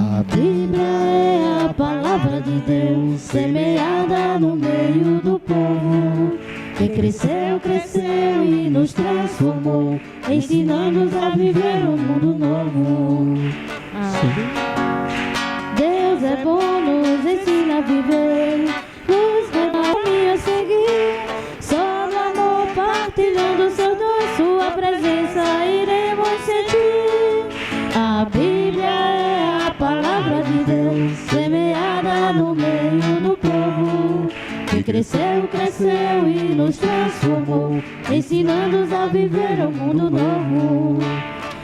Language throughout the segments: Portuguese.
A Bíblia é a palavra de Deus, semeada no meio do povo, que cresceu, cresceu e nos transformou, ensinando-nos a viver um mundo novo. Deus é bom, nos ensina a viver, nos caminho a seguir, só no amor, partilhando seu dom, sua presença iremos sentir. A Bíblia é a palavra de Deus, semeada no meio do povo, que cresceu, cresceu e nos transformou, ensinando-nos a viver um mundo novo.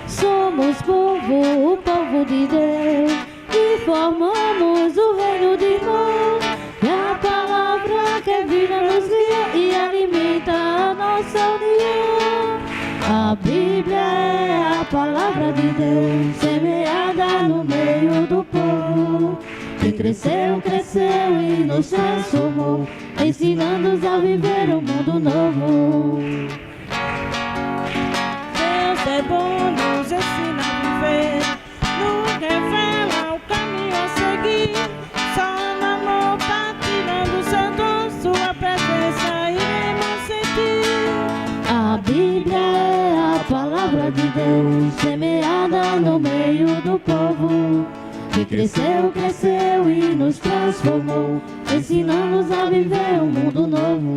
Somos povo, o povo de Deus, e formamos o reino de irmãos. E a palavra que é vida nos guia e alimenta a nossa união. A Bíblia é a palavra de Deus, semeada no meio do povo, que cresceu, cresceu e nos transformou, ensinando-nos a viver um mundo novo. Deus é bom, nos ensina a viver, nos revela o caminho a seguir, só no amor, partilhando seu dom, sua presença iremos sentir. A Bíblia é a palavra de Deus, semeada no meio do povo, que cresceu, cresceu e nos transformou, ensinando-nos a viver um mundo novo.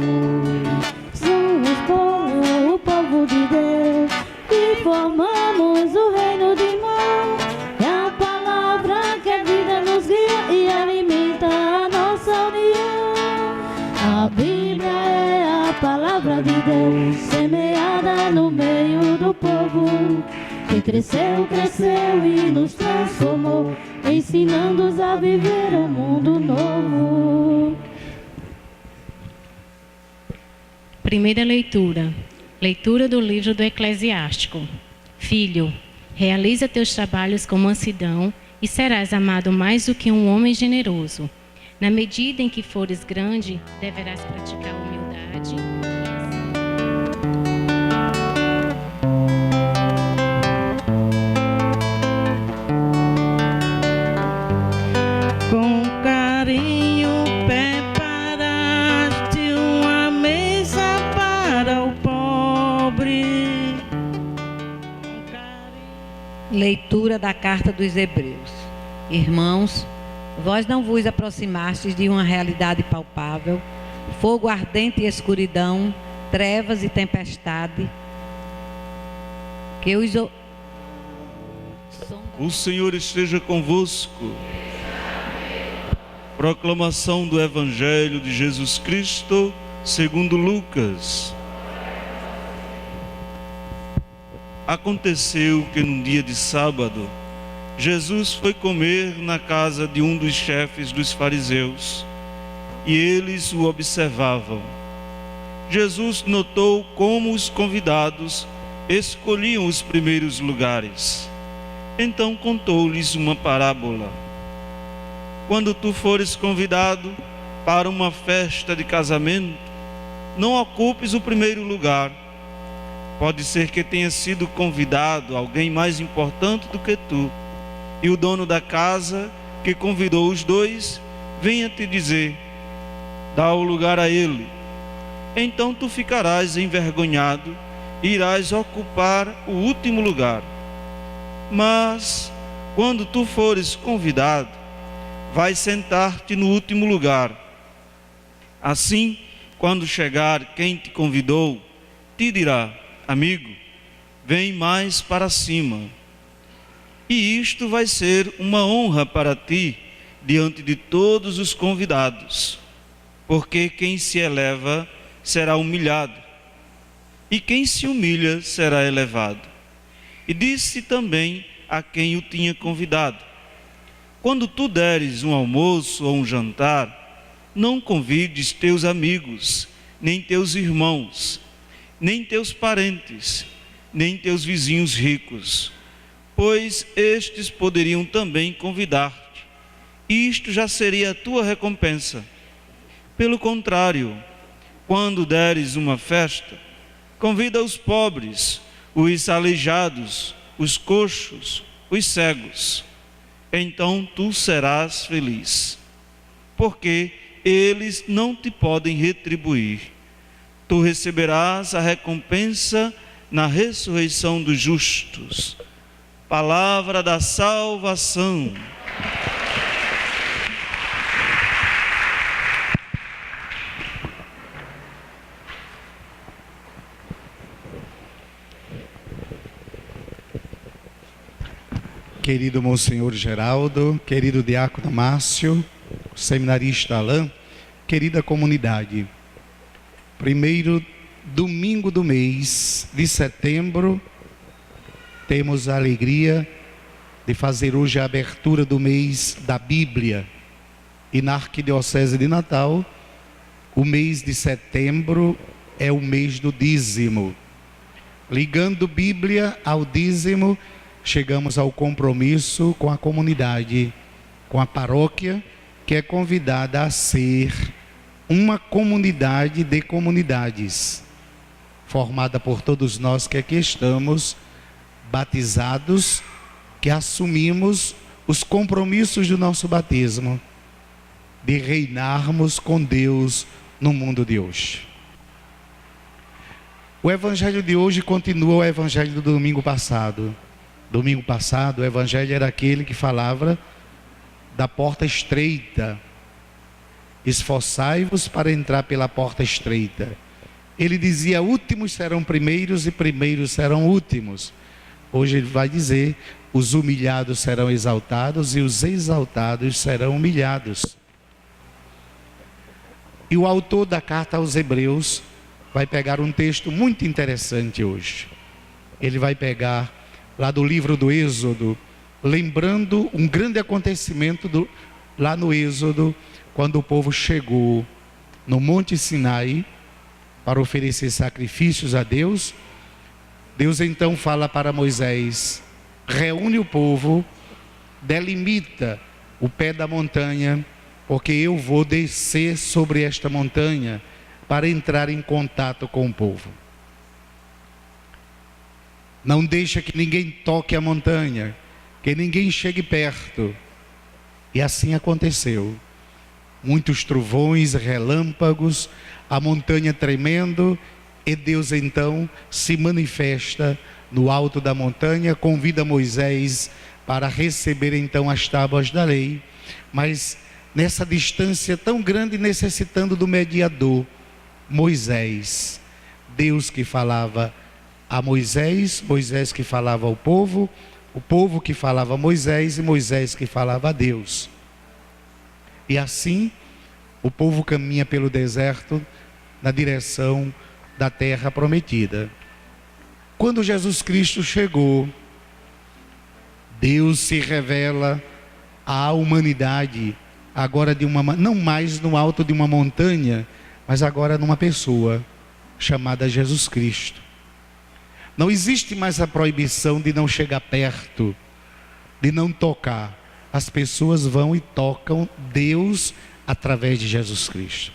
Somos povo, o povo de Deus, e formamos o reino de irmãos. É a palavra que a vida nos guia e alimenta a nossa união. A Bíblia é a palavra de Deus, semeada no meio do povo, que cresceu, cresceu e nos transformou, ensinando-nos a viver um mundo novo. Primeira leitura. Leitura do livro do Eclesiástico. Filho, realiza teus trabalhos com mansidão e serás amado mais do que um homem generoso. Na medida em que fores grande, deverás praticar humildade. Com carinho preparaste uma mesa para o pobre. Leitura da Carta dos Hebreus. Irmãos, vós não vos aproximastes de uma realidade palpável, fogo ardente e escuridão, trevas e tempestade, que os... O Senhor esteja convosco. Proclamação do Evangelho de Jesus Cristo, segundo Lucas. Aconteceu que num dia de sábado, Jesus foi comer na casa de um dos chefes dos fariseus, e eles o observavam. Jesus notou como os convidados escolhiam os primeiros lugares. Então contou-lhes uma parábola. Quando tu fores convidado para uma festa de casamento, não ocupes o primeiro lugar. Pode ser que tenha sido convidado alguém mais importante do que tu, e o dono da casa, que convidou os dois, venha te dizer: dá o lugar a ele. Então tu ficarás envergonhado e irás ocupar o último lugar. Mas, quando tu fores convidado, vai sentar-te no último lugar. Assim, quando chegar quem te convidou, te dirá: amigo, vem mais para cima. E isto vai ser uma honra para ti diante de todos os convidados, porque quem se eleva será humilhado, e quem se humilha será elevado. E disse também a quem o tinha convidado: quando tu deres um almoço ou um jantar, não convides teus amigos, nem teus irmãos, nem teus parentes, nem teus vizinhos ricos, pois estes poderiam também convidar-te, e isto já seria a tua recompensa. Pelo contrário, quando deres uma festa, convida os pobres, os aleijados, os coxos, os cegos, então tu serás feliz, porque eles não te podem retribuir. Tu receberás a recompensa na ressurreição dos justos. Palavra da salvação. Querido Monsenhor Geraldo, querido Diácono Márcio, seminarista Alain, querida comunidade, primeiro domingo do mês de setembro, temos a alegria de fazer hoje a abertura do mês da Bíblia. E na Arquidiocese de Natal, o mês de setembro é o mês do dízimo. Ligando Bíblia ao dízimo, chegamos ao compromisso com a comunidade, com a paróquia, que é convidada a ser uma comunidade de comunidades, formada por todos nós que aqui estamos, batizados, que assumimos os compromissos do nosso batismo, de reinarmos com Deus no mundo de hoje. O evangelho de hoje continua o evangelho do domingo passado. Domingo passado, o evangelho era aquele que falava da porta estreita. Esforçai-vos para entrar pela porta estreita. Ele dizia: últimos serão primeiros e primeiros serão últimos. Hoje ele vai dizer: os humilhados serão exaltados e os exaltados serão humilhados. E o autor da carta aos Hebreus vai pegar um texto muito interessante hoje. Ele vai pegar lá do livro do Êxodo, lembrando um grande acontecimento lá no Êxodo, quando o povo chegou no Monte Sinai para oferecer sacrifícios a Deus. Deus então fala para Moisés: reúne o povo, delimita o pé da montanha, porque eu vou descer sobre esta montanha para entrar em contato com o povo. Não deixa que ninguém toque a montanha, que ninguém chegue perto. E assim aconteceu. Muitos trovões, relâmpagos, a montanha tremendo, e Deus então se manifesta no alto da montanha, convida Moisés para receber então as tábuas da lei, mas nessa distância tão grande, necessitando do mediador, Moisés. Deus que falava a Moisés, Moisés que falava ao povo, o povo que falava a Moisés e Moisés que falava a Deus. E assim o povo caminha pelo deserto na direção da terra prometida. Quando Jesus Cristo chegou, Deus se revela à humanidade, agora não mais no alto de uma montanha, mas agora numa pessoa chamada Jesus Cristo. Não existe mais a proibição de não chegar perto, de não tocar. As pessoas vão e tocam Deus através de Jesus Cristo.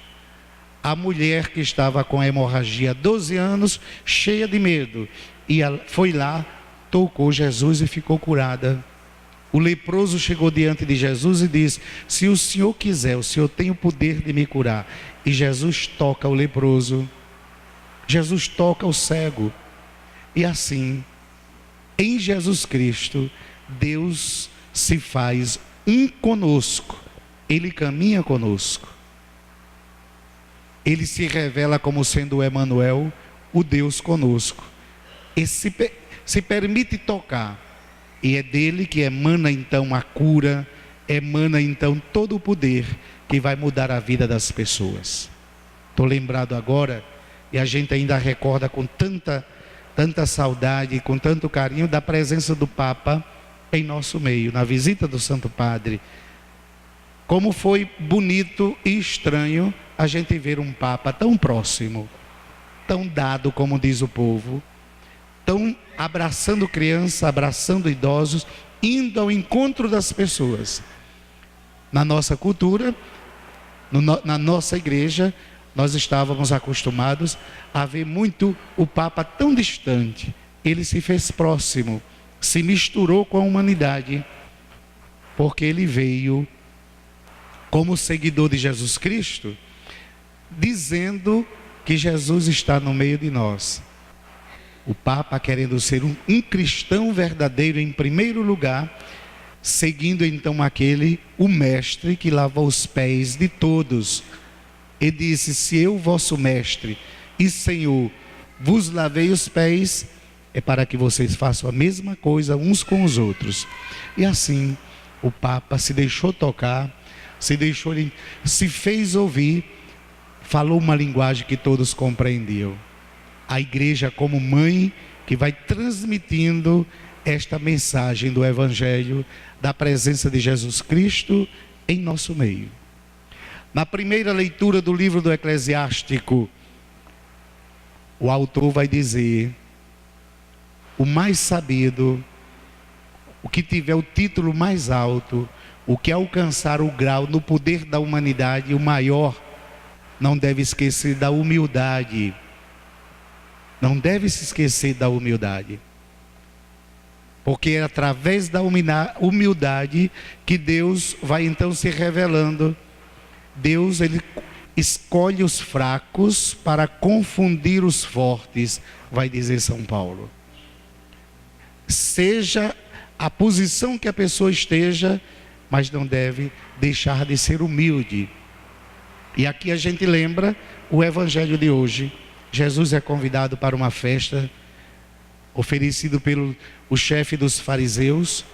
A mulher que estava com a hemorragia há 12 anos, cheia de medo, e ela foi lá, tocou Jesus e ficou curada. O leproso chegou diante de Jesus e disse: se o Senhor quiser, o Senhor tem o poder de me curar. E Jesus toca o leproso, Jesus toca o cego. E assim, em Jesus Cristo, Deus se faz um conosco. Ele caminha conosco. Ele se revela como sendo o Emanuel, o Deus conosco. E se permite tocar. E é dele que emana então a cura, emana então todo o poder que vai mudar a vida das pessoas. Estou lembrado agora, e a gente ainda recorda com tanta saudade, com tanto carinho, da presença do Papa em nosso meio, na visita do Santo Padre. Como foi bonito e estranho a gente ver um Papa tão próximo, tão dado, como diz o povo, tão abraçando criança, abraçando idosos, indo ao encontro das pessoas. Na nossa cultura, na nossa igreja, nós estávamos acostumados a ver muito o Papa tão distante. Ele se fez próximo, se misturou com a humanidade. porque ele veio como seguidor de Jesus Cristo, dizendo que Jesus está no meio de nós. O Papa, querendo ser um cristão verdadeiro em primeiro lugar, seguindo então o mestre que lava os pés de todos. E disse: se eu, vosso mestre e Senhor, vos lavei os pés, é para que vocês façam a mesma coisa uns com os outros. E assim, o Papa se deixou tocar, se fez ouvir, falou uma linguagem que todos compreendiam. A igreja como mãe que vai transmitindo esta mensagem do Evangelho, da presença de Jesus Cristo em nosso meio. Na primeira leitura do livro do Eclesiástico, o autor vai dizer: o mais sabido, o que tiver o título mais alto, o que alcançar o grau no poder da humanidade, o maior, não deve esquecer da humildade. Não deve se esquecer da humildade. Porque é através da humildade que Deus vai então se revelando. Deus, ele escolhe os fracos para confundir os fortes, vai dizer São Paulo. Seja a posição que a pessoa esteja, mas não deve deixar de ser humilde. E aqui a gente lembra o Evangelho de hoje. Jesus é convidado para uma festa, oferecido pelo chefe dos fariseus.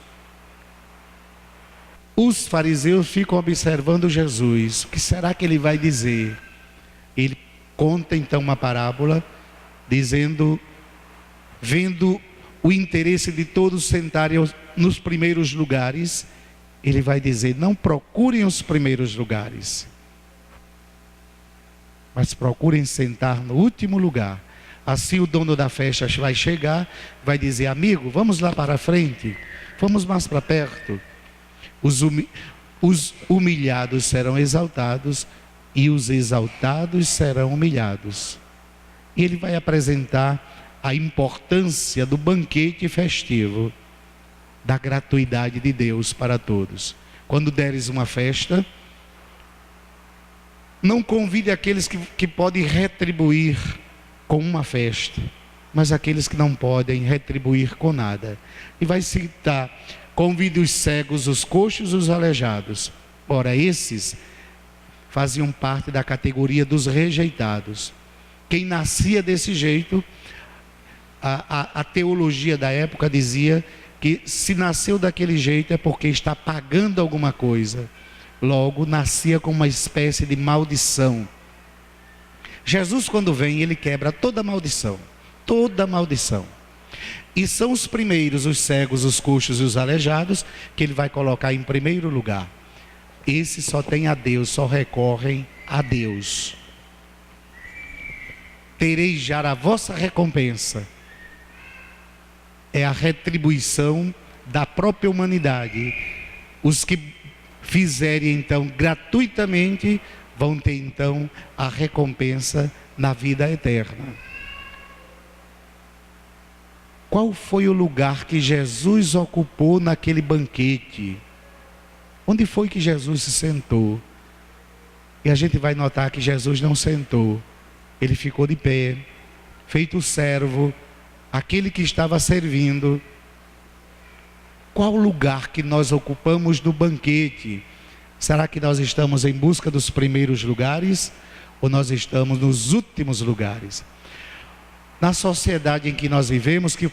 Os fariseus ficam observando Jesus. O que será que ele vai dizer? Ele conta então uma parábola, dizendo, vendo o interesse de todos sentarem nos primeiros lugares, ele vai dizer: não procurem os primeiros lugares, mas procurem sentar no último lugar. Assim o dono da festa vai chegar, vai dizer: amigo, vamos lá para a frente, vamos mais para perto. Os humilhados serão exaltados e os exaltados serão humilhados. E ele vai apresentar a importância do banquete festivo, da gratuidade de Deus para todos. Quando deres uma festa, não convide aqueles que podem retribuir com uma festa, mas aqueles que não podem retribuir com nada. E vai citar: convide os cegos, os coxos e os aleijados. Ora, esses faziam parte da categoria dos rejeitados. Quem nascia desse jeito, a teologia da época dizia que se nasceu daquele jeito é porque está pagando alguma coisa. Logo, nascia com uma espécie de maldição. Jesus, quando vem, ele quebra toda maldição. Toda maldição. E são os primeiros, os cegos, os coxos e os aleijados, que ele vai colocar em primeiro lugar. Esses só têm a Deus, só recorrem a Deus. Tereis já a vossa recompensa. É a retribuição da própria humanidade. Os que fizerem então gratuitamente, vão ter então a recompensa na vida eterna. Qual foi o lugar que Jesus ocupou naquele banquete? Onde foi que Jesus se sentou? E a gente vai notar que Jesus não sentou. Ele ficou de pé, feito servo, aquele que estava servindo. Qual lugar que nós ocupamos no banquete? Será que nós estamos em busca dos primeiros lugares? Ou nós estamos nos últimos lugares? Na sociedade em que nós vivemos, que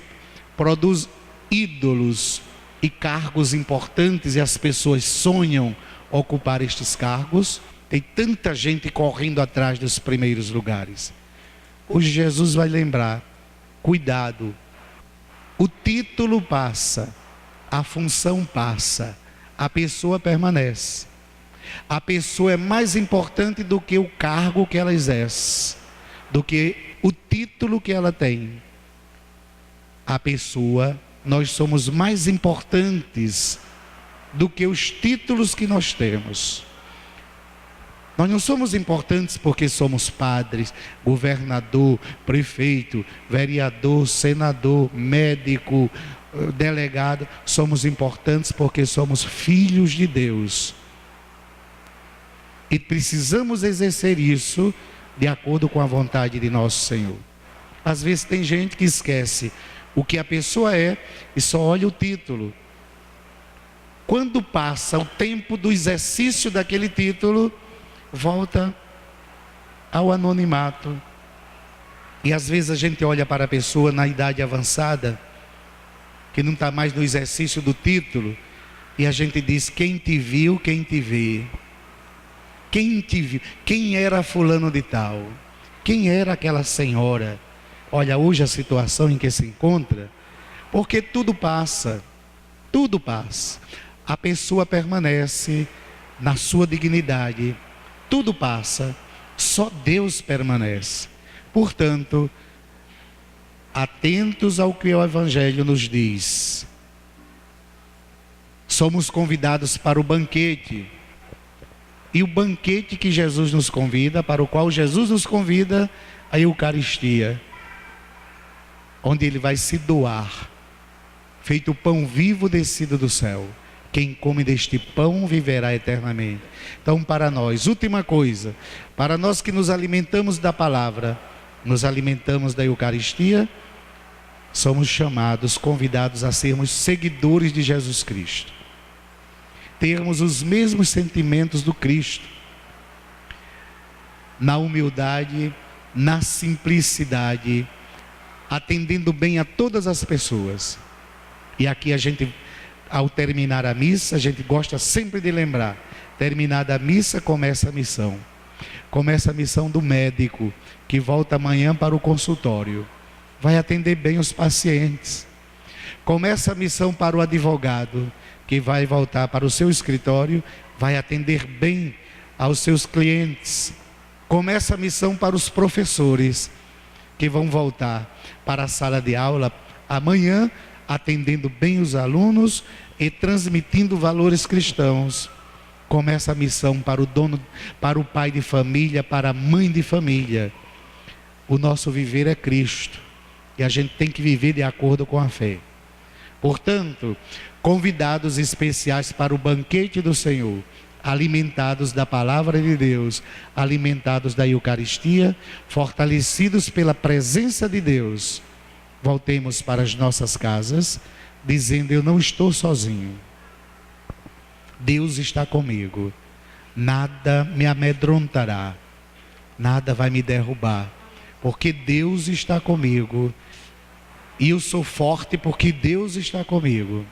produz ídolos e cargos importantes, e as pessoas sonham ocupar estes cargos, tem tanta gente correndo atrás dos primeiros lugares. Hoje Jesus vai lembrar: cuidado, o título passa, a função passa, a pessoa permanece. A pessoa é mais importante do que o cargo que ela exerce, do que o título que ela tem. A pessoa, nós somos mais importantes do que os títulos que nós temos. Nós não somos importantes porque somos padres, governador, prefeito, vereador, senador, médico, delegado, somos importantes porque somos filhos de Deus. E precisamos exercer isso de acordo com a vontade de nosso Senhor. Às vezes tem gente que esquece o que a pessoa é e só olha o título. Quando passa o tempo do exercício daquele título, volta ao anonimato. E às vezes a gente olha para a pessoa na idade avançada, que não está mais no exercício do título, e a gente diz: quem te viu, quem te vê. Quem te viu? Quem era fulano de tal? Quem era aquela senhora? Olha hoje a situação em que se encontra, porque tudo passa, tudo passa. A pessoa permanece na sua dignidade, tudo passa, só Deus permanece. Portanto, atentos ao que o Evangelho nos diz. Somos convidados para o banquete. E o banquete que Jesus nos convida, para o qual Jesus nos convida, a Eucaristia, onde Ele vai se doar, feito o pão vivo descido do céu. Quem come deste pão viverá eternamente. Então, para nós, última coisa, para nós que nos alimentamos da palavra, nos alimentamos da Eucaristia, somos chamados, convidados a sermos seguidores de Jesus Cristo. Termos os mesmos sentimentos do Cristo, na humildade, na simplicidade, atendendo bem a todas as pessoas. E aqui a gente, ao terminar a missa, a gente gosta sempre de lembrar: terminada a missa, começa a missão. Começa a missão do médico, que volta amanhã para o consultório, vai atender bem os pacientes. Começa a missão para o advogado, que vai voltar para o seu escritório, vai atender bem aos seus clientes. Começa a missão para os professores, que vão voltar para a sala de aula amanhã, atendendo bem os alunos e transmitindo valores cristãos. Começa a missão para o dono, para o pai de família, para a mãe de família. O nosso viver é Cristo, e a gente tem que viver de acordo com a fé. Portanto, convidados especiais para o banquete do Senhor, alimentados da palavra de Deus, alimentados da Eucaristia, fortalecidos pela presença de Deus, voltemos para as nossas casas, dizendo: eu não estou sozinho, Deus está comigo, nada me amedrontará, nada vai me derrubar, porque Deus está comigo, e eu sou forte porque Deus está comigo.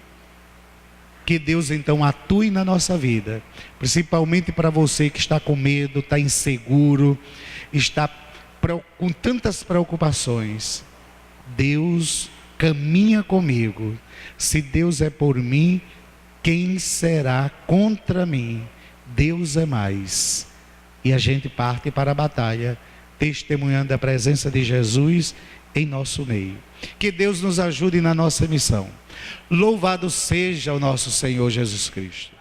Que Deus então atue na nossa vida, principalmente para você que está com medo, está inseguro, está com tantas preocupações. Deus caminha comigo. Se Deus é por mim, quem será contra mim? Deus é mais. E a gente parte para a batalha, testemunhando a presença de Jesus em nosso meio. Que Deus nos ajude na nossa missão. Louvado seja o nosso Senhor Jesus Cristo.